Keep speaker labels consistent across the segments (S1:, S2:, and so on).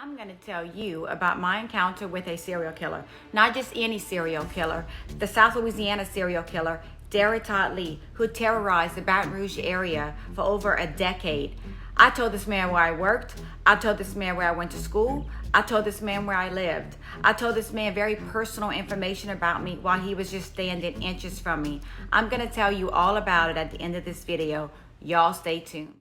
S1: I'm going to tell you about my encounter with a serial killer. Not just any serial killer, the South Louisiana serial killer, Derrick Todd Lee, who terrorized the Baton Rouge area for over a decade. I told this man where I worked. I told this man where I went to school. I told this man where I lived. I told this man very personal information about me while he was just standing inches from me. I'm going to tell you all about it at the end of this video. Y'all stay tuned.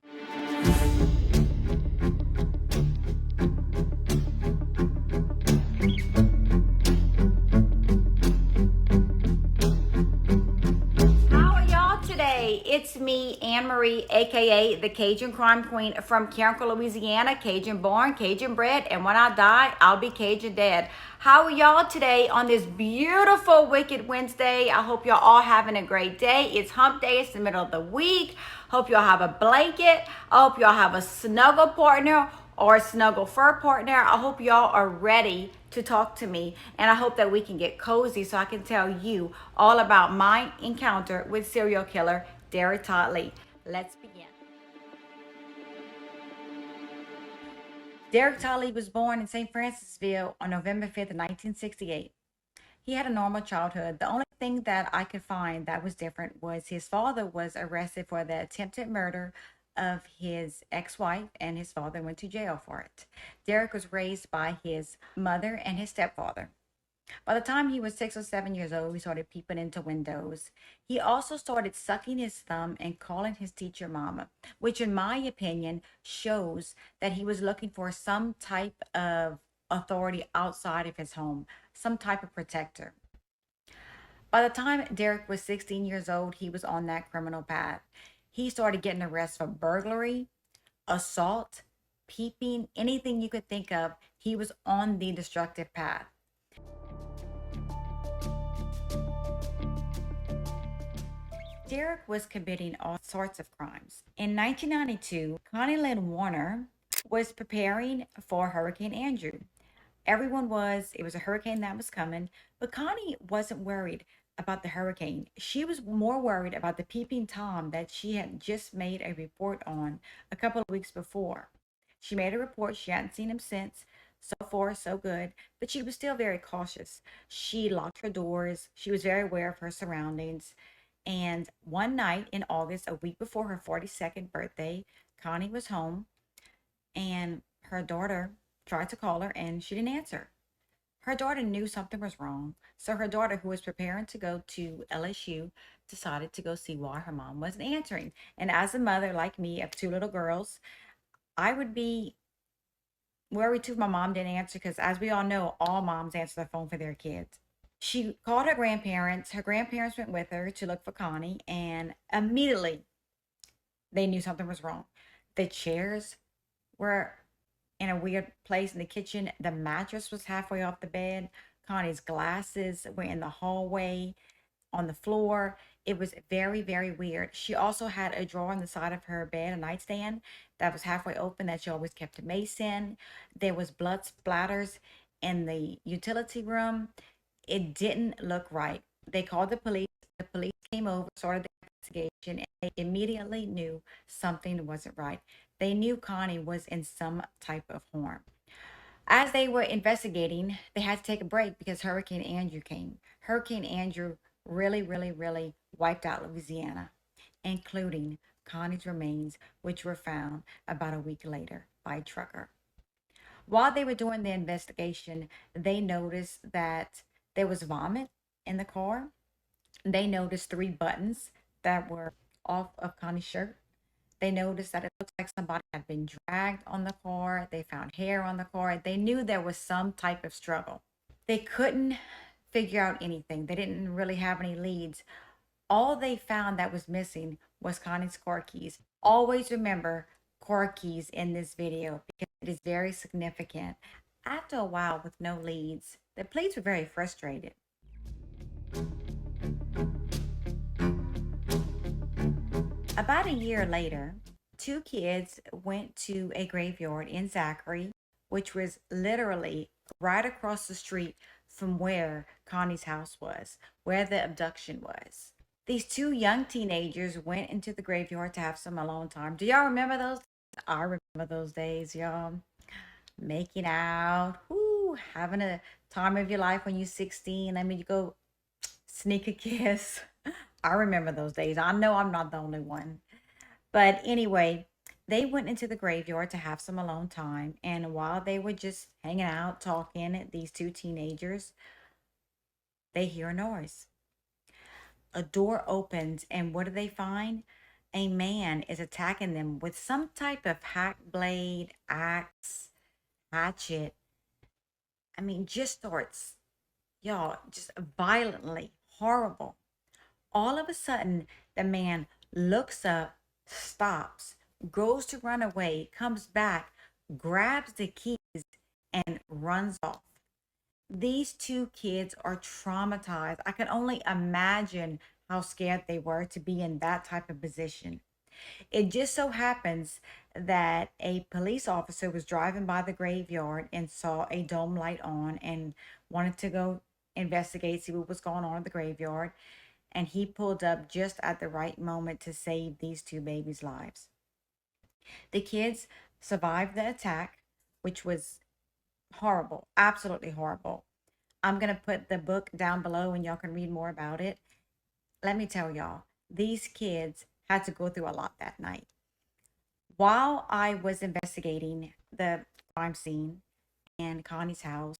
S1: How are y'all today? It's me, Anne-Marie, aka the Cajun Crime Queen from Concord, Louisiana. Cajun born, Cajun bred, and when I die, I'll be Cajun dead. How are y'all today on this beautiful Wicked Wednesday? I hope y'all all having a great day. It's hump day, it's the middle of the week. Hope y'all have a blanket. I hope y'all have a snuggle partner or a snuggle fur partner. I hope y'all are ready to talk to me, and I hope that we can get cozy so I can tell you all about my encounter with serial killer Derrick Todd Lee. Let's begin. Derrick Todd Lee was born in St. Francisville on November 5th, 1968. He had a normal childhood. The only thing that I could find that was different was his father was arrested for the attempted murder of his ex-wife, and his father went to jail for it. Derrick was raised by his mother and his stepfather. By the time he was 6 or 7 years old, he started peeping into windows. He also started sucking his thumb and calling his teacher mama, which in my opinion shows that he was looking for some type of authority outside of his home, some type of protector. By the time Derrick was 16 years old, he was on that criminal path. He started getting arrested for burglary, assault, peeping, anything you could think of. He was on the destructive path. Derrick was committing all sorts of crimes. In 1992, Connie Warner was preparing for Hurricane Andrew. Everyone was, it was a hurricane that was coming, but Connie wasn't worried about the hurricane. She was more worried about the peeping Tom that she had just made a report on a couple of weeks before. She made a report, she hadn't seen him since. So far, so good, but she was still very cautious. She locked her doors, she was very aware of her surroundings. And one night in August, a week before her 42nd birthday, Connie was home and her daughter tried to call her and she didn't answer. Her daughter knew something was wrong. So her daughter, who was preparing to go to LSU, decided to go see why her mom wasn't answering. And as a mother like me of two little girls, I would be worried too if my mom didn't answer, because as we all know, all moms answer the phone for their kids. She called her grandparents. Her grandparents went with her to look for Connie, and immediately they knew something was wrong. The chairs were in a weird place in the kitchen. The mattress was halfway off the bed. Connie's glasses were in the hallway on the floor. It was very, very weird. She also had a drawer on the side of her bed, a nightstand that was halfway open that she always kept a mace in. There was blood splatters in the utility room. It didn't look right. They called the police. The police came over, started the investigation, and they immediately knew something wasn't right. They knew Connie was in some type of harm. As they were investigating, they had to take a break because Hurricane Andrew came. Hurricane Andrew really, really, really wiped out Louisiana, including Connie's remains, which were found about a week later by a trucker. While they were doing the investigation, they noticed that there was vomit in the car. They noticed 3 buttons that were off of Connie's shirt. They noticed that it looked like somebody had been dragged on the car. They found hair on the car. They knew there was some type of struggle. They couldn't figure out anything. They didn't really have any leads. All they found that was missing was Connie's car keys. Always remember car keys in this video because it is very significant. After a while with no leads, the police were very frustrated. About a year later, 2 kids went to a graveyard in Zachary, which was literally right across the street from where Connie's house was, where the abduction was. These 2 young teenagers went into the graveyard to have some alone time. Do y'all remember those? I remember those days, y'all. making out, whoo, having a time of your life when you're 16. I mean, you go sneak a kiss. I remember those days. I know I'm not the only one. But anyway, they went into the graveyard to have some alone time. And while they were just hanging out, talking, these two teenagers, they hear a noise. A door opens, and what do they find? A man is attacking them with some type of hack blade, axe, hatchet. I mean, just starts, y'all, just violently horrible. All of a sudden, the man looks up, stops, goes to run away, comes back, grabs the keys, and runs off. These two kids are traumatized. I can only imagine how scared they were to be in that type of position. It just so happens that a police officer was driving by the graveyard and saw a dome light on and wanted to go investigate, see what was going on in the graveyard. And he pulled up just at the right moment to save these two babies' lives. The kids survived the attack, which was horrible, absolutely horrible. I'm going to put the book down below and y'all can read more about it. Let me tell y'all, these kids had to go through a lot that night. While I was investigating the crime scene in Connie's house,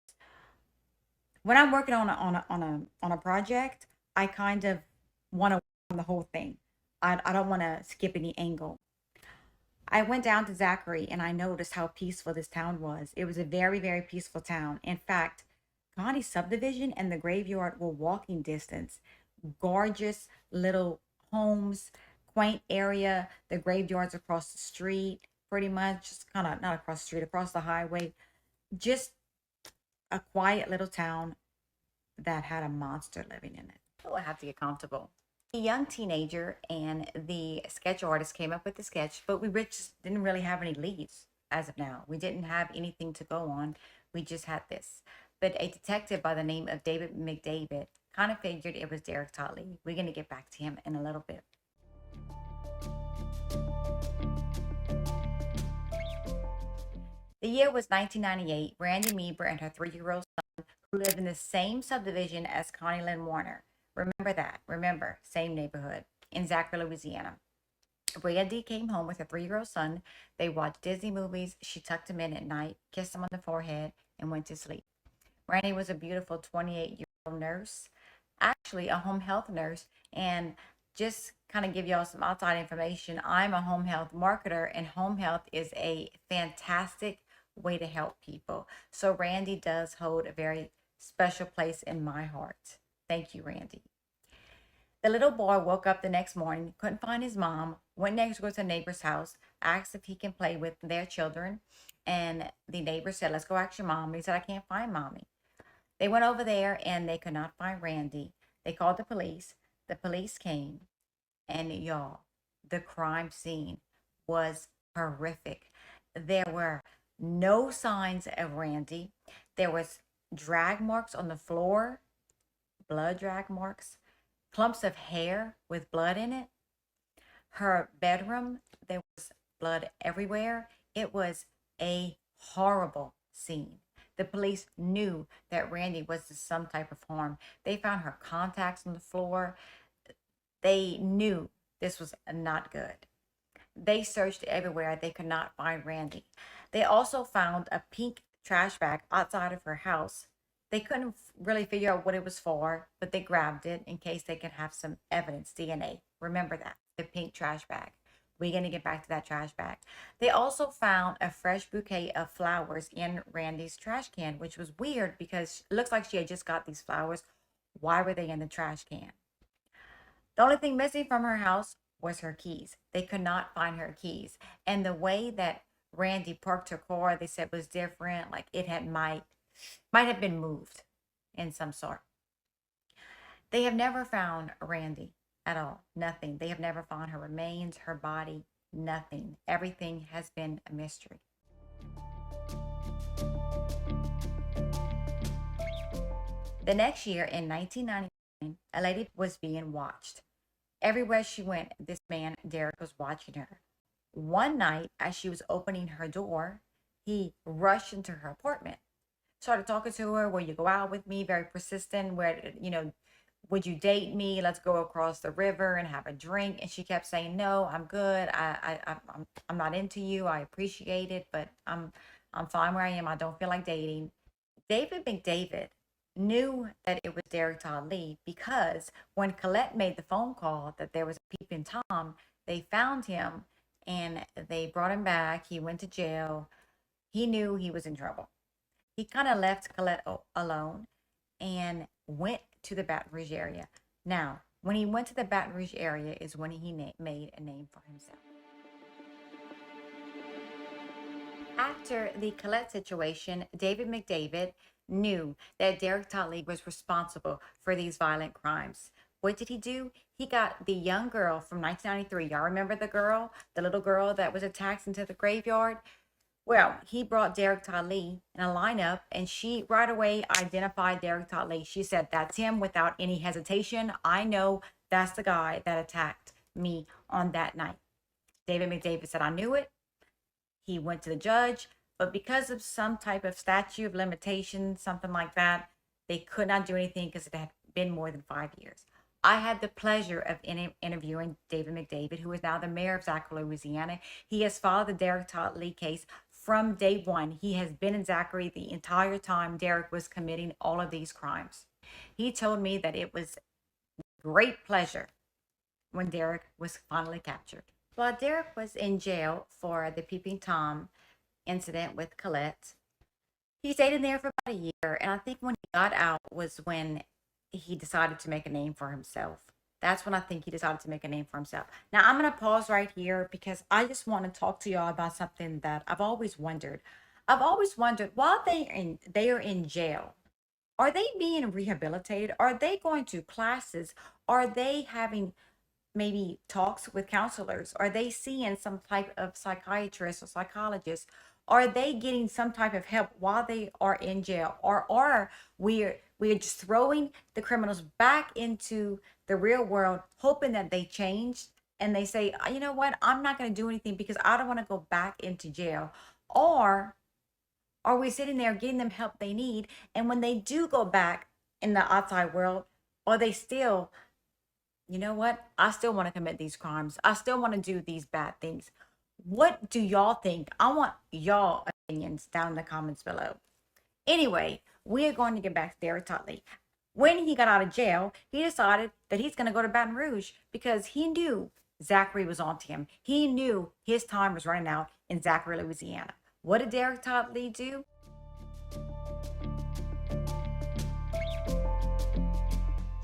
S1: when I'm working on a project, I kind of want to on the whole thing. I don't want to skip any angle. I went down to Zachary and I noticed how peaceful this town was. It was a very, very peaceful town. In fact, Connie's subdivision and the graveyard were walking distance. Gorgeous little homes, quaint area. The graveyard's across the street, pretty much, just kind of not across the street, across the highway. Just a quiet little town that had a monster living in it. Oh, I have to get comfortable. A young teenager and the sketch artist came up with the sketch, but we just didn't really have any leads as of now. We didn't have anything to go on. We just had this. But a detective by the name of David McDavid kind of figured it was Derrick Totley. We're going to get back to him in a little bit. The year was 1998. Randi Mebruer and her 3-year-old son, who lived in the same subdivision as Connie Lynn Warner. Remember that. Remember, same neighborhood in Zachary, Louisiana. Randi came home with her 3-year-old son. They watched Disney movies. She tucked him in at night, kissed him on the forehead, and went to sleep. Randi was a beautiful 28-year-old nurse, actually a home health nurse. And just kind of give y'all some outside information, I'm a home health marketer, and home health is a fantastic way to help people. So Randi does hold a very special place in my heart. Thank you, Randi. The little boy woke up the next morning, couldn't find his mom, went next door to a neighbor's house, asked if he can play with their children. And the neighbor said, let's go ask your mom. And he said, I can't find mommy. They went over there and they could not find Randi. They called the police. The police came. And y'all, the crime scene was horrific. There were no signs of Randi. There was drag marks on the floor, blood drag marks, clumps of hair with blood in it. Her bedroom, there was blood everywhere. It was a horrible scene. The police knew that Randi was in some type of harm. They found her contacts on the floor. They knew this was not good. They searched everywhere. They could not find Randi. They also found a pink trash bag outside of her house. They couldn't really figure out what it was for, but they grabbed it in case they could have some evidence, DNA. Remember that, the pink trash bag. We're going to get back to that trash bag. They also found a fresh bouquet of flowers in Randi's trash can, which was weird because it looks like she had just got these flowers. Why were they in the trash can? The only thing missing from her house was her keys. They could not find her keys. And the way that Randi parked her car, they said was different. Like it had might have been moved in some sort. They have never found Randi at all. Nothing. They have never found her remains, her body, nothing. Everything has been a mystery. The next year in 1999, a lady was being watched. Everywhere she went, this man, Derrick, was watching her. One night, as she was opening her door, he rushed into her apartment, started talking to her. Will you go out with me? Very persistent. Where, would you date me? Let's go across the river and have a drink. And she kept saying, no, I'm good. I'm not into you. I appreciate it, but I'm fine where I am. I don't feel like dating. David McDavid knew that it was Derrick Todd Lee because when Colette made the phone call that there was a peeping Tom, they found him and they brought him back. He went to jail. He knew he was in trouble. He kind of left Colette alone and went to the Baton Rouge area. Now, when he went to the Baton Rouge area is when he made a name for himself. After the Colette situation, David McDavid knew that Derrick Todd Lee was responsible for these violent crimes. What did he do? He got the young girl from 1993. Y'all remember the girl, the little girl that was attacked into the graveyard? Well, he brought Derrick Todd Lee in a lineup, and she right away identified Derrick Todd Lee. She said, that's him without any hesitation. I know that's the guy that attacked me on that night. David McDavid said, I knew it. He went to the judge, but because of some type of statute of limitation, something like that, they could not do anything because it had been more than 5 years. I had the pleasure of interviewing David McDavid, who is now the mayor of Zachary, Louisiana. He has followed the Derrick Todd Lee case from day one. He has been in Zachary the entire time Derrick was committing all of these crimes. He told me that it was great pleasure when Derrick was finally captured. While Derrick was in jail for the Peeping Tom incident with Colette, he stayed in there for about a year. And I think when he got out was when he decided to make a name for himself. That's when I think he decided to make a name for himself. Now, I'm going to pause right here because I just want to talk to y'all about something that I've always wondered. I've always wondered, while they are in jail, are they being rehabilitated? Are they going to classes? Are they having maybe talks with counselors? Are they seeing some type of psychiatrist or psychologist? Are they getting some type of help while they are in jail? Or are we're just throwing the criminals back into the real world, hoping that they change and they say, you know what, I'm not going to do anything because I don't want to go back into jail? Or are we sitting there getting them help they need? And when they do go back in the outside world, are they still, you know what, I still want to commit these crimes. I still want to do these bad things. What do y'all think? I want y'all opinions down in the comments below. Anyway, we are going to get back to Derrick Todd Lee. When he got out of jail, he decided that he's going to go to Baton Rouge because he knew Zachary was on to him. He knew his time was running out in Zachary, Louisiana. What did Derrick Todd Lee do?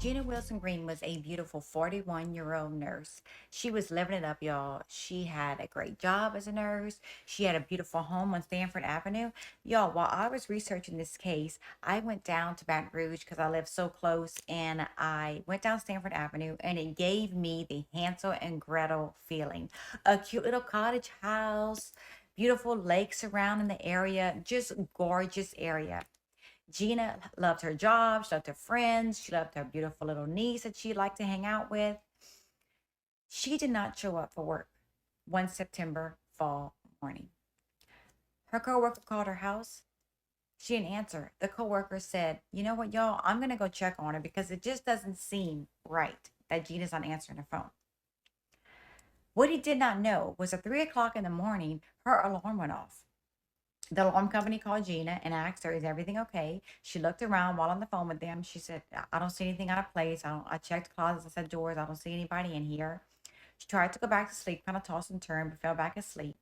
S1: Gina Wilson Green was a beautiful 41-year-old nurse. She was living it up, y'all. She had a great job as a nurse. She had a beautiful home on Stanford Avenue. Y'all, while I was researching this case, I went down to Baton Rouge because I live so close, and I went down Stanford Avenue, and it gave me the Hansel and Gretel feeling. A cute little cottage house, beautiful lakes around in the area, just gorgeous area. Gina loved her job. She loved her friends. She loved her beautiful little niece that she liked to hang out with. She did not show up for work one September fall morning. Her coworker called her house. She didn't answer. The coworker said, you know what, y'all, I'm going to go check on her because it just doesn't seem right that Gina's not answering her phone. What he did not know was at 3 o'clock in the morning, her alarm went off. The alarm company called Gina and asked her, is everything okay? She looked around while on the phone with them. She said, I don't see anything out of place. I checked closets, I said doors. I don't see anybody in here. She tried to go back to sleep, kind of tossed and turned, but fell back asleep.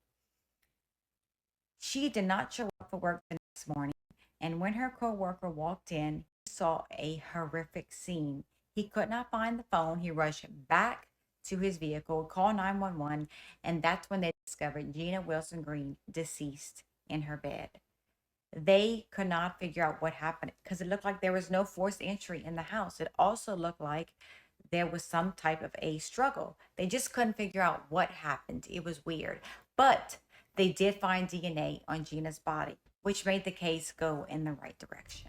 S1: She did not show up for work the next morning. And when her coworker walked in, he saw a horrific scene. He could not find the phone. He rushed back to his vehicle, called 911, and that's when they discovered Gina Wilson Green deceased in her bed. They could not figure out what happened because it looked like there was no forced entry in the house. It also looked like there was some type of a struggle. They just couldn't figure out what happened. It was weird. But they did find DNA on Gina's body, which made the case go in the right direction.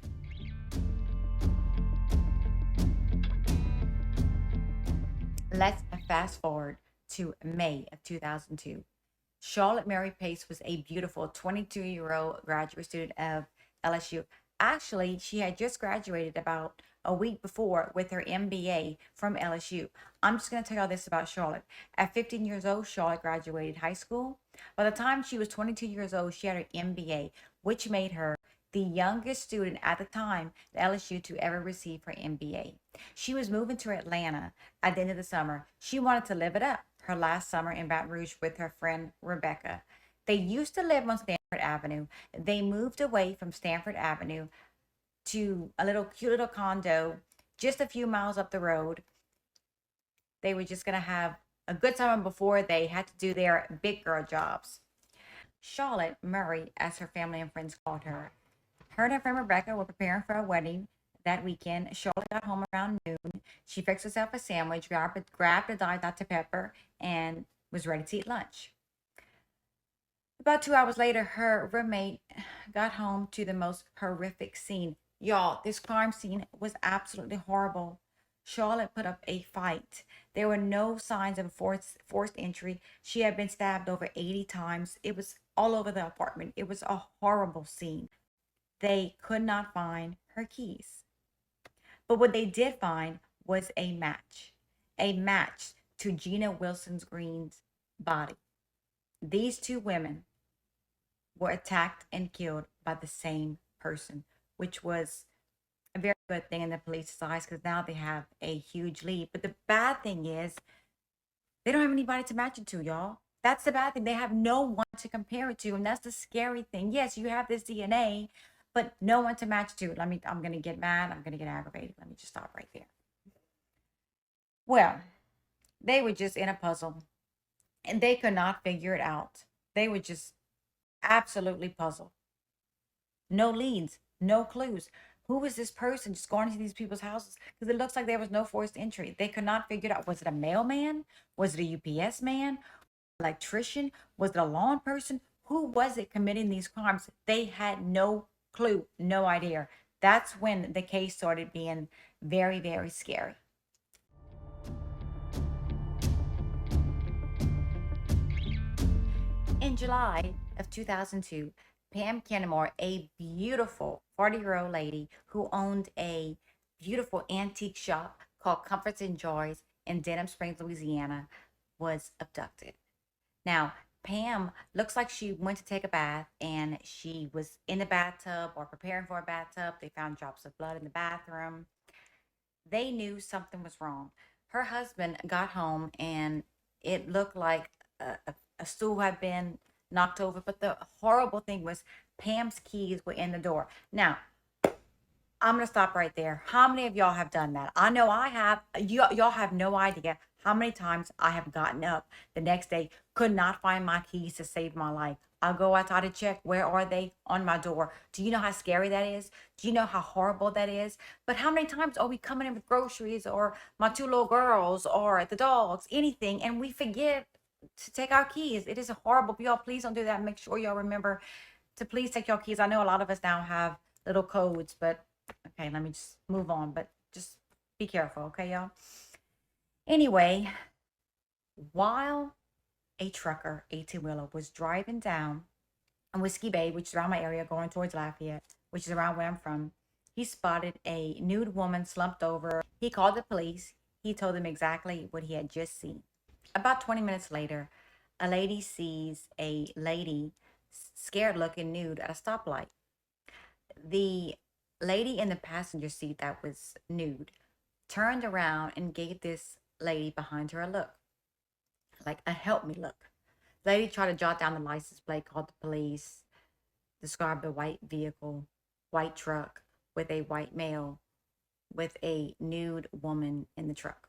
S1: Let's fast forward to May of 2002. Charlotte Mary Pace was a beautiful 22-year-old graduate student of LSU. Actually, she had just graduated about a week before with her MBA from LSU. I'm just going to tell you all this about Charlotte. At 15 years old, Charlotte graduated high school. By the time she was 22 years old, she had her MBA, which made her the youngest student at the time at LSU to ever receive her MBA. She was moving to Atlanta at the end of the summer. She wanted to live it up her last summer in Baton Rouge with her friend Rebecca. They used to live on Stanford Avenue. They moved away from Stanford Avenue to a little cute little condo just a few miles up the road. They were just going to have a good summer before they had to do their big girl jobs. Charlotte Murray, as her family and friends called her. Her and her friend Rebecca were preparing for a wedding that weekend. Charlotte got home around noon. She fixed herself a sandwich, grabbed a Diet Dr. Pepper, and was ready to eat lunch. About 2 hours later, her roommate got home to the most horrific scene. Y'all, this crime scene was absolutely horrible. Charlotte put up a fight. There were no signs of a forced entry. She had been stabbed over 80 times. It was all over the apartment. It was a horrible scene. They could not find her keys. But what they did find was a match to Gina Wilson's Green's body. These two women were attacked and killed by the same person, which was a very good thing in the police's eyes because now they have a huge lead. But the bad thing is they don't have anybody to match it to, y'all. That's the bad thing. They have no one to compare it to, and that's the scary thing. Yes, you have this DNA, but no one to match to. I'm gonna get mad. I'm gonna get aggravated. Let me just stop right there. Well, they were just in a puzzle, and they could not figure it out. They were just absolutely puzzled. No leads, no clues. Who was this person just going into these people's houses? Because it looks like there was no forced entry. They could not figure it out. Was it a mailman? Was it a UPS man? Electrician? Was it a lawn person? Who was it committing these crimes? They had no clue, no idea. That's when the case started being very, very scary. In July of 2002, Pam Kinamore, a beautiful 40-year-old lady who owned a beautiful antique shop called Comforts and Joys in Denham Springs, Louisiana, was abducted. Now, Pam looks like she went to take a bath and she was in the bathtub or preparing for a bathtub. They found drops of blood in the bathroom. They knew something was wrong. Her husband got home and it looked like a stool had been knocked over. But the horrible thing was Pam's keys were in the door. Now, I'm gonna stop right there. How many of y'all have done that? I know I have. Y'all have no idea how many times I have gotten up the next day, could not find my keys to save my life. I'll go outside to check where are they on my door. Do you know how scary that is? Do you know how horrible that is? But how many times are we coming in with groceries or my two little girls or the dogs, anything, and we forget to take our keys? It is horrible. Y'all, please don't do that. Make sure y'all remember to please take your keys. I know a lot of us now have little codes, but okay, let me just move on, but just be careful, okay, y'all? Anyway, while a trucker, 18-wheeler, was driving down in Whiskey Bay, which is around my area, going towards Lafayette, which is around where I'm from, he spotted a nude woman slumped over. He called the police. He told them exactly what he had just seen. About 20 minutes later, a lady sees a lady scared looking nude at a stoplight. The lady in the passenger seat that was nude turned around and gave this lady behind her a look, like a help me look. The lady tried to jot down the license plate, called the police, described a white vehicle, white truck with a white male with a nude woman in the truck.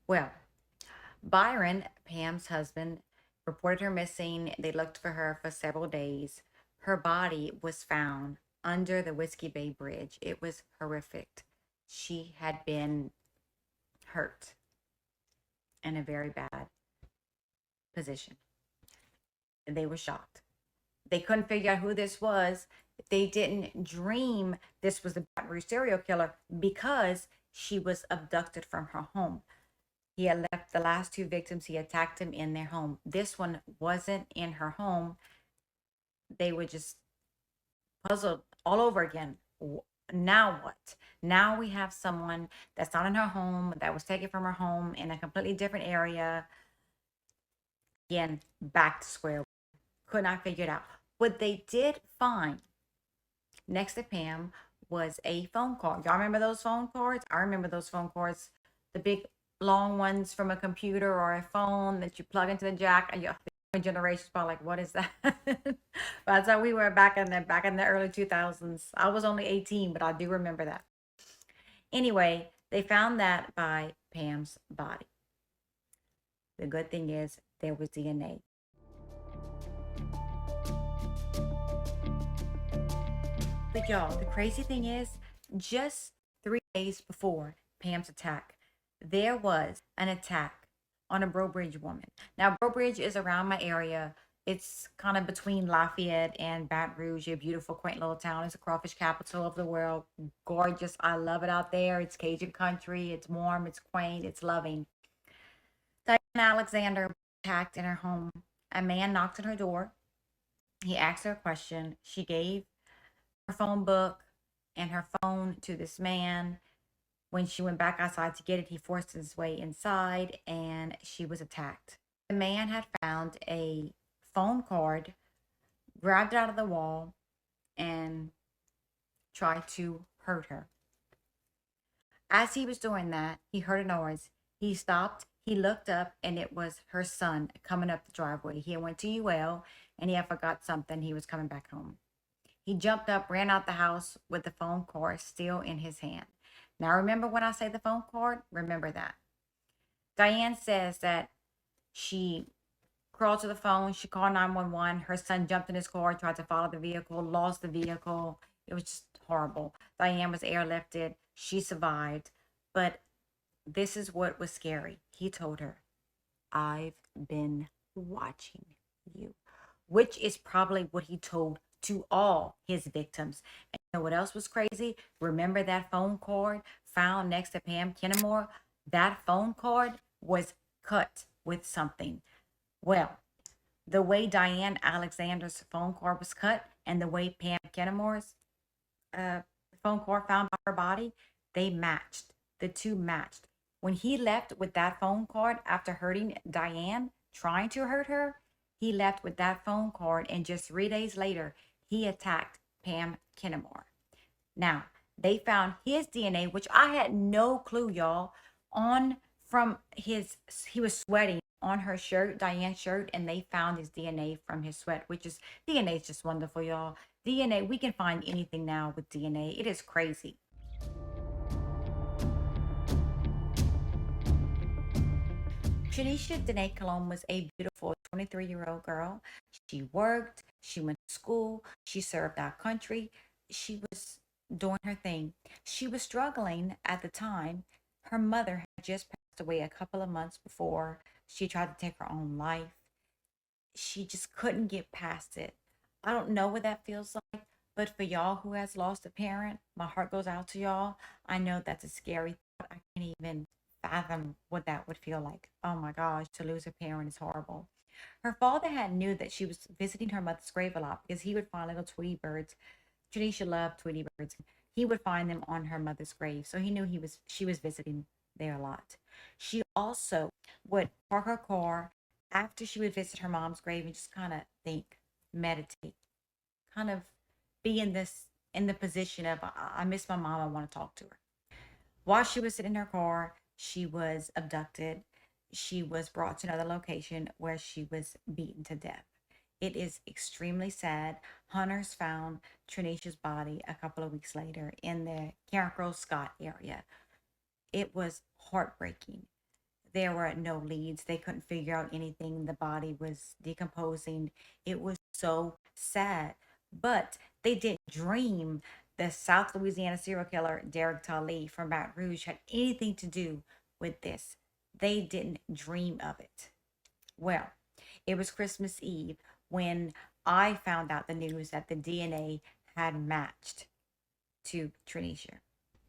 S1: Well, Byron, Pam's husband, reported her missing. They looked for her for several days. Her body was found under the Whiskey Bay Bridge. It was horrific. She had been hurt in a very bad position. They were shocked. They couldn't figure out who this was. They didn't dream this was the Baton Rouge serial killer because she was abducted from her home. He had left the last two victims, he attacked them in their home. This one wasn't in her home. They were just puzzled all over again. Now what? Now we have someone that's not in her home, that was taken from her home in a completely different area. Again, back to square one. Could not figure it out. What they did find next to Pam was a phone card. Y'all remember those phone cards? I remember those phone cards, the big long ones from a computer or a phone that you plug into the jack. And your generation's probably like, what is that? By the time we were back in the early 2000s, I was only 18, but I do remember that. Anyway, they found that by Pam's body. The good thing is there was DNA. But y'all, the crazy thing is, just 3 days before Pam's attack, there was an attack on a Breaux Bridge woman. Now, Breaux Bridge is around my area. It's kind of between Lafayette and Baton Rouge, a beautiful, quaint little town. It's a crawfish capital of the world. Gorgeous. I love it out there. It's Cajun country. It's warm. It's quaint. It's loving. Diane Alexander was attacked in her home. A man knocked on her door. He asked her a question. She gave her phone book and her phone to this man. When she went back outside to get it, he forced his way inside and she was attacked. The man had found a phone card, grabbed it out of the wall, and tried to hurt her. As he was doing that, he heard a noise. He stopped, he looked up, and it was her son coming up the driveway. He went to UL and he had forgot something. He was coming back home. He jumped up, ran out the house with the phone cord still in his hand. Now, remember when I say the phone cord? Remember that. Diane says that she crawled to the phone. She called 911. Her son jumped in his car, tried to follow the vehicle, lost the vehicle. It was just horrible. Diane was airlifted. She survived. But this is what was scary. He told her, I've been watching you, which is probably what he told to all his victims. And you know what else was crazy? Remember that phone cord found next to Pam Kinamore? That phone cord was cut with something. Well, the way Diane Alexander's phone cord was cut and the way Pam Kinamore's phone cord found by her body, they matched. The two matched. When he left with that phone cord after hurting Diane, trying to hurt her, he left with that phone cord, and just 3 days later, he attacked Pam Kinamore. Now, they found his DNA, which I had no clue, y'all, on from his, he was sweating on her shirt, Diane's shirt, and they found his DNA from his sweat, which is, DNA is just wonderful, y'all. DNA, we can find anything now with DNA. It is crazy. Trineisha Dene Colomb was a beautiful 23-year-old girl. She worked, she went to school, she served our country, she was doing her thing. She was struggling at the time. Her mother had just passed away a couple of months before. She tried to take her own life. She just couldn't get past it. I don't know what that feels like, but for y'all who has lost a parent, my heart goes out to y'all. I know that's a scary thought. I can't even fathom what that would feel like. Oh my gosh, to lose a parent is horrible. Her father had knew that she was visiting her mother's grave a lot because he would find little Tweety birds. Janisha loved Tweety birds. He would find them on her mother's grave, so he knew she was visiting there a lot. She also would park her car after she would visit her mom's grave and just kind of think, meditate, kind of be in the position of I miss my mom, I want to talk to her. While she was sitting in her car, she was abducted. She was brought to another location where she was beaten to death. It is extremely sad. Hunters found Trineisha's body a couple of weeks later in the Carencro Scott area. It was heartbreaking. There were no leads. They couldn't figure out anything. The body was decomposing. It was so sad. But they didn't dream the South Louisiana serial killer Derrick from Baton Rouge had anything to do with this. They didn't dream of it. Well, it was Christmas Eve when I found out the news that the DNA had matched to Trineisha.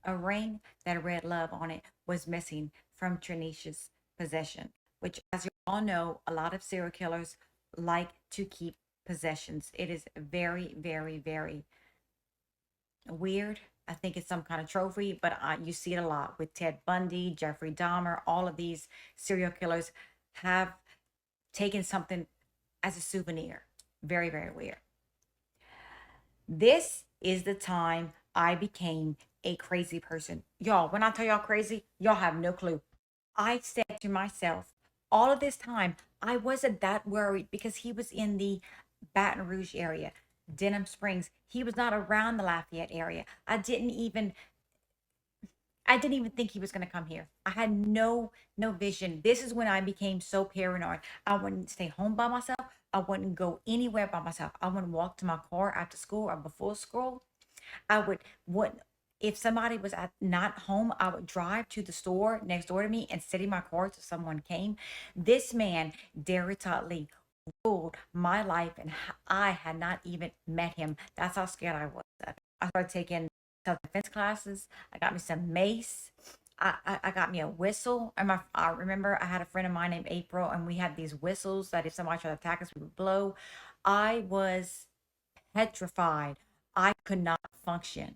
S1: A ring that read love on it was missing from Trineisha's possession, which, as you all know, a lot of serial killers like to keep possessions. It is very, very, very weird. I think it's some kind of trophy, but you see it a lot with Ted Bundy, Jeffrey Dahmer. All of these serial killers have taken something as a souvenir. Very, very weird. This is the time I became a crazy person. Y'all, when I tell y'all crazy, y'all have no clue. I said to myself, all of this time, I wasn't that worried because he was in the Baton Rouge area, Denham Springs. He was not around the Lafayette area. I didn't even think he was going to come here. I had no vision. This is when I became so paranoid. I wouldn't stay home by myself. I wouldn't go anywhere by myself. I wouldn't walk to my car after school or before school. I would if somebody was not home, I would drive to the store next door to me and sit in my car till someone came. This man, Derrick Todd Lee, ruled my life, and I had not even met him. That's how scared I was. I started taking self-defense classes. I got me some mace. I got me a whistle. And I remember I had a friend of mine named April, and we had these whistles that if somebody tried to attack us, we would blow. I was petrified. I could not function.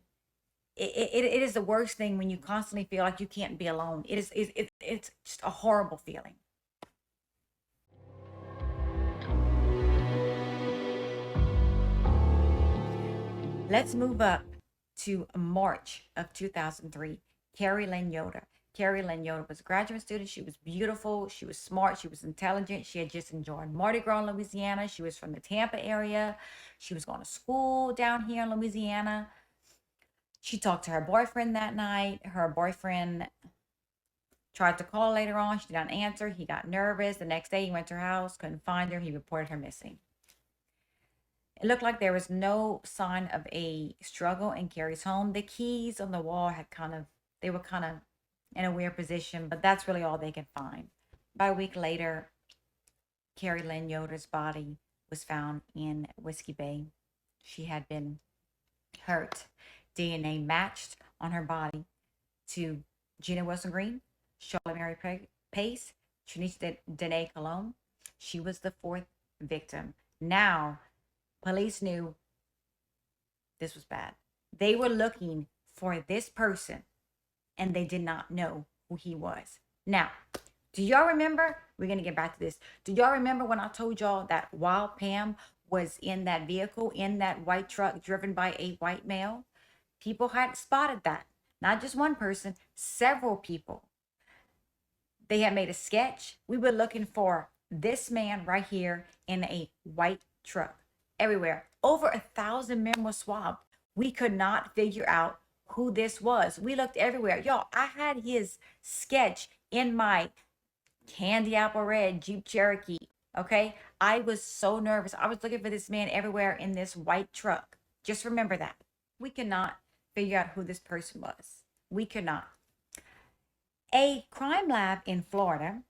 S1: It is the worst thing when you constantly feel like you can't be alone. It's just a horrible feeling. Let's move up to March of 2003. Carrie Lynn Yoder. Carrie Lynn Yoder was a graduate student. She was beautiful. She was smart. She was intelligent. She had just enjoyed Mardi Gras in Louisiana. She was from the Tampa area. She was going to school down here in Louisiana. She talked to her boyfriend that night. Her boyfriend tried to call later on. She did not answer. He got nervous. The next day, he went to her house, couldn't find her. He reported her missing. It looked like there was no sign of a struggle in Carrie's home. The keys on the wall they were kind of in a weird position, but that's really all they could find. About a week later, Carrie Lynn Yoder's body was found in Whiskey Bay. She had been hurt. DNA matched on her body to Gina Wilson Green, Charlotte Mary Pace, Trineisha Dene Colomb. She was the fourth victim. Now, police knew this was bad. They were looking for this person, and they did not know who he was. Now, do y'all remember? We're going to get back to this. Do y'all remember when I told y'all that while Pam was in that vehicle, in that white truck driven by a white male, people had spotted that. Not just one person, several people. They had made a sketch. We were looking for this man right here in a white truck everywhere. Over 1,000 men were swabbed. We could not figure out who this was. We looked everywhere. Y'all, I had his sketch in my candy apple red Jeep Cherokee. Okay. I was so nervous. I was looking for this man everywhere in this white truck. Just remember that. We could not figure out who this person was. We could not. A crime lab in Florida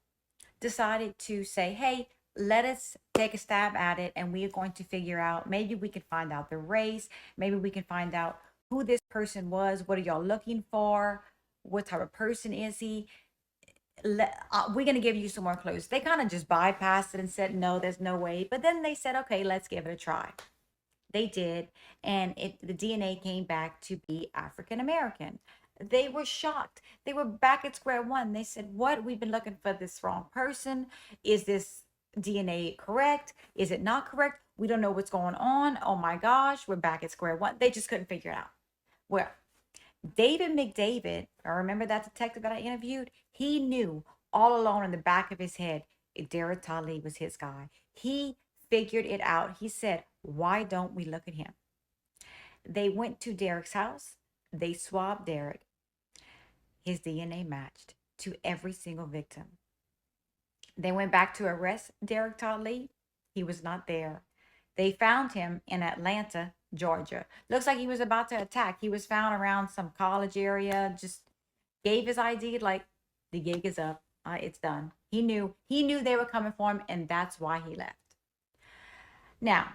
S1: decided to say, hey, let us take a stab at it, and we are going to figure out, maybe we can find out the race, maybe we can find out who this person was. What are y'all looking for? What type of person is he? We're going to give you some more clues. They kind of just bypassed it and said, no, there's no way. But then they said, okay, let's give it a try. They did, and the DNA came back to be African American. They were shocked. They were back at square one. They said, what? We've been looking for this wrong person. Is this DNA correct? Is it not correct? We don't know what's going on. Oh my gosh, we're back at square one. They just couldn't figure it out. Well, David McDavid, I remember that detective that I interviewed, he knew all along in the back of his head, Derrick Todd Lee was his guy. He figured it out. He said, why don't we look at him? They went to Derrick's house. They swabbed Derrick. His DNA matched to every single victim. They went back to arrest Derrick Todd Lee. He was not there. They found him in Atlanta, Georgia. Looks like he was about to attack. He was found around some college area, just gave his ID like the gig is up. It's done. He knew they were coming for him, and that's why he left. Now,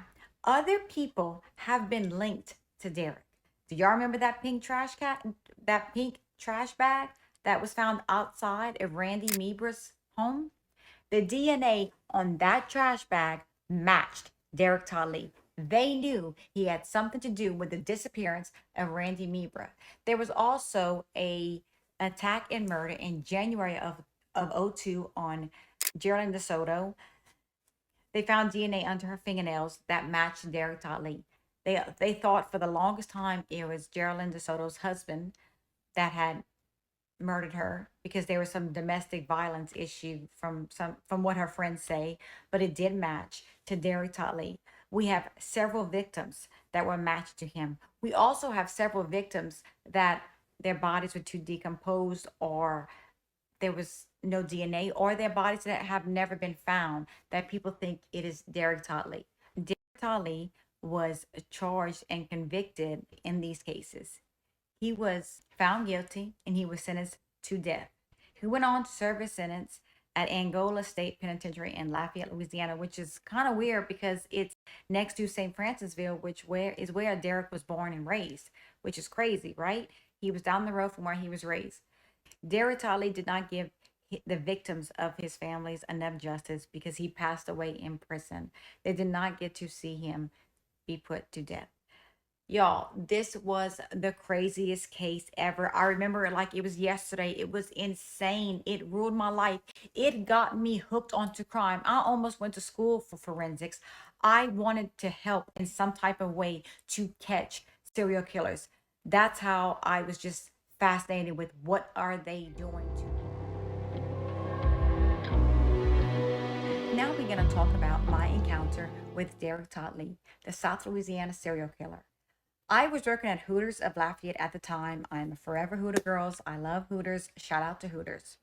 S1: other people have been linked to Derrick. Do y'all remember that pink trash bag that was found outside of Randi Mebruer's home, the DNA on that trash bag matched Derrick Todd. They knew he had something to do with the disappearance of Randi Mebruer. There was also a attack and murder in January of '02 on Geraldine DeSoto. They found DNA under her fingernails that matched Derrick Todd. They thought for the longest time it was Geraldine DeSoto's husband that had murdered her because there was some domestic violence issue from what her friends say, but it did match to Derrick Todd. We have several victims that were matched to him. We also have several victims that their bodies were too decomposed, or there was no DNA, or their bodies that have never been found that people think it is Derrick Todd. Derrick Todd was charged and convicted in these cases. He was found guilty and he was sentenced to death. He went on to serve his sentence at Angola State Penitentiary in Lafayette, Louisiana, which is kind of weird because it's next to St. Francisville, where Derrick was born and raised, which is crazy, right? He was down the road from where he was raised. Derrick Todd did not give the victims of his families enough justice because he passed away in prison. They did not get to see him be put to death. Y'all, this was the craziest case ever. I remember it like it was yesterday. It was insane. It ruled my life. It got me hooked onto crime. I almost went to school for forensics. I wanted to help in some type of way to catch serial killers. That's how I was just fascinated with what are they doing to me. Now we're going to talk about my encounter with Derrick Todd, the South Louisiana serial killer. I was working at Hooters of Lafayette at the time. I'm a forever Hooter girls. I love Hooters. Shout out to Hooters.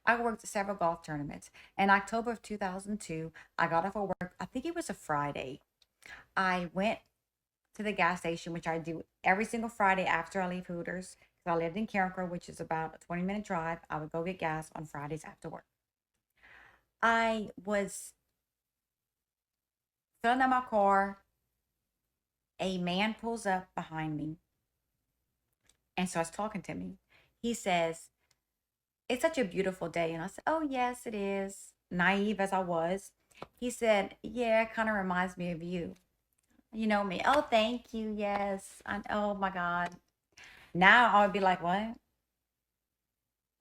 S1: I worked at several golf tournaments. In October of 2002, I got off of work. I think it was a Friday. I went to the gas station, which I do every single Friday after I leave Hooters. Because I lived in Carencro, which is about a 20-minute drive. I would go get gas on Fridays after work. I was filling up my car. A man pulls up behind me and starts talking to me. He says, "It's such a beautiful day." And I said, "Oh, yes, it is." Naive as I was. He said, "Yeah, it kind of reminds me of you. You know me." "Oh, thank you. Yes." Oh my God. Now I would be like, "What?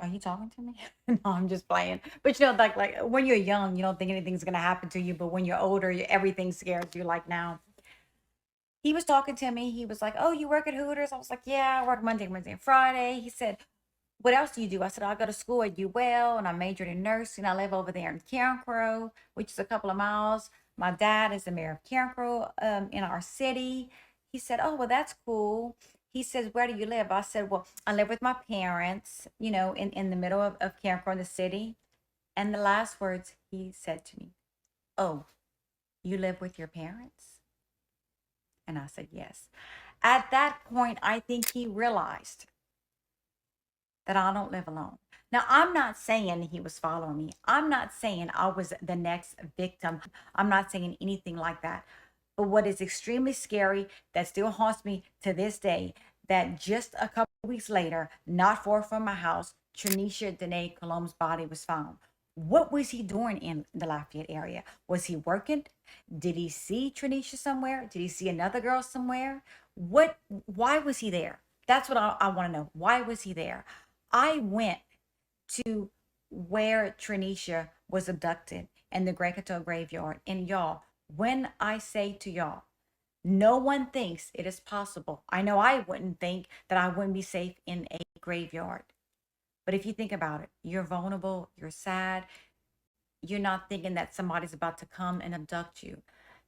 S1: Are you talking to me?" No, I'm just playing. But like when you're young, you don't think anything's gonna happen to you. But when you're older, everything scares you. Like now, he was talking to me. He was like, "Oh, you work at Hooters?" I was like, "Yeah, I work Monday, Wednesday, and Friday." He said, "What else do you do?" I said, "I go to school at UL and I majored in nursing. I live over there in Carencro, which is a couple of miles. My dad is the mayor of Carencro in our city." He said, "Oh, well, that's cool." He says, "Where do you live?" I said, "Well, I live with my parents, in the middle of Carencro in the city." And the last words he said to me, "Oh, you live with your parents?" And I said, "Yes." At that point, I think he realized that I don't live alone. Now, I'm not saying he was following me. I'm not saying I was the next victim. I'm not saying anything like that. But what is extremely scary that still haunts me to this day, that just a couple of weeks later, not far from my house, Trineisha Danae Colomb's body was found. What was he doing in the Lafayette area? Was he working? Did he see Trineisha somewhere? Did he see another girl somewhere? Why was he there? That's what I want to know. Why was he there? I went to where Trineisha was abducted in the Great Coteau graveyard. And y'all, when I say to y'all, no one thinks it is possible. I know I wouldn't think that I wouldn't be safe in a graveyard. But if you think about it, you're vulnerable, you're sad, you're not thinking that somebody's about to come and abduct you.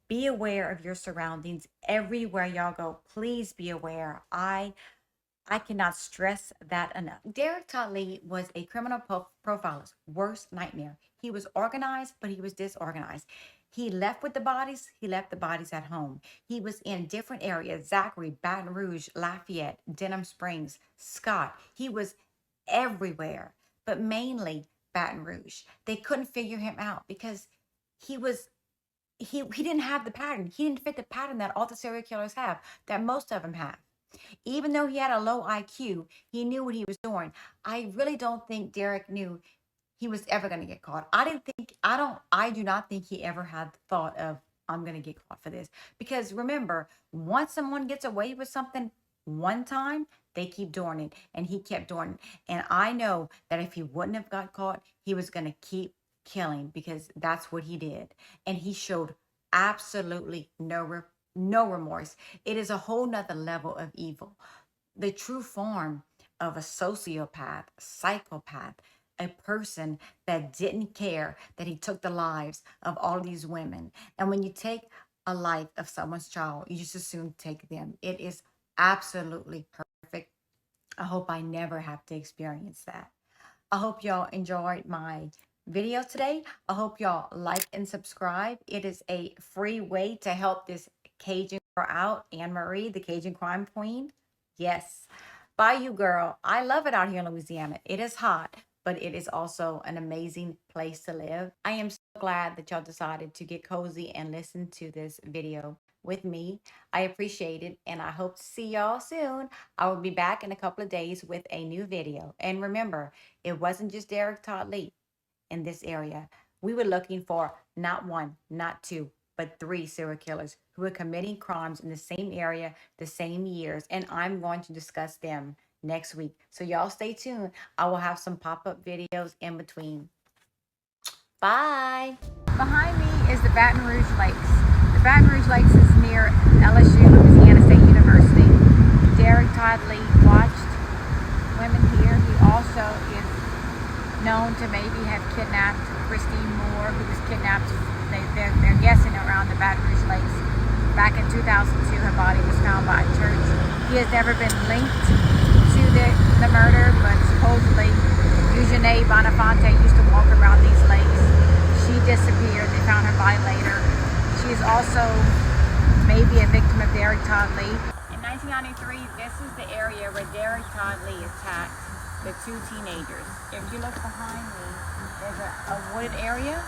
S1: Be aware of your surroundings everywhere y'all go. Please be aware. I cannot stress that enough. Derrick Todd was a criminal profiler's worst nightmare. He was organized, but he was disorganized. He left with the bodies. He left the bodies at home. He was in different areas: Zachary, Baton Rouge, Lafayette, Denham Springs, Scott. He was everywhere, but mainly Baton Rouge. They couldn't figure him out because he was he didn't have the pattern. He didn't fit the pattern that all the serial killers have, that most of them have. Even though he had a low IQ, he knew what he was doing. I really don't think Derrick knew he was ever going to get caught. I do not think he ever had the thought of, I'm going to get caught for this. Because remember, once someone gets away with something one time, they keep doing it. And he kept doing it. And I know that if he wouldn't have got caught, he was going to keep killing, because that's what he did. And he showed absolutely no remorse. It is a whole nother level of evil. The true form of a sociopath, psychopath, a person that didn't care that he took the lives of all these women. And when you take a life of someone's child, you just assume take them. It is absolutely perfect. I hope I never have to experience that. I hope y'all enjoyed my video today. I hope y'all like and subscribe. It is a free way to help this Cajun girl out, Anne Marie, the Cajun crime queen. Yes. Bayou girl. I love it out here in Louisiana. It is hot, but it is also an amazing place to live. I am so glad that y'all decided to get cozy and listen to this video with me. I appreciate it, and I hope to see y'all soon. I will be back in a couple of days with a new video. And remember, it wasn't just Derrick Todd Lee in this area. We were looking for not one, not two, but 3 serial killers who were committing crimes in the same area, the same years. And I'm going to discuss them next week. So y'all stay tuned. I will have some pop-up videos in between. Bye. Behind me is the Baton Rouge Lakes. The Baton Rouge Lakes is near LSU, Louisiana State University. Derrick Todd Lee watched women here. He also is known to maybe have kidnapped Christine Moore, who was kidnapped, they're guessing, around the Baton Rouge Lakes. Back in 2002, her body was found by a church. He has never been linked to the murder, but supposedly Eugenie Bonafonte used to walk around these lakes. She disappeared. They found her body later. She is also maybe a victim of Derrick Todd Lee. In 1993, this is the area where Derrick Todd Lee attacked the 2 teenagers. If you look behind me, there's a wooded area,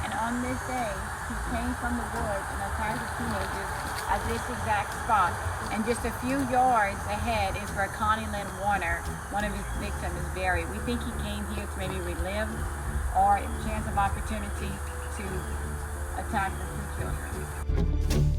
S1: and on this day, he came from the woods and attacked the teenagers at this exact spot. And just a few yards ahead is where Connie Warner, one of his victims, is buried. We think he came here to maybe relive, or a chance of opportunity to attack the 2 children.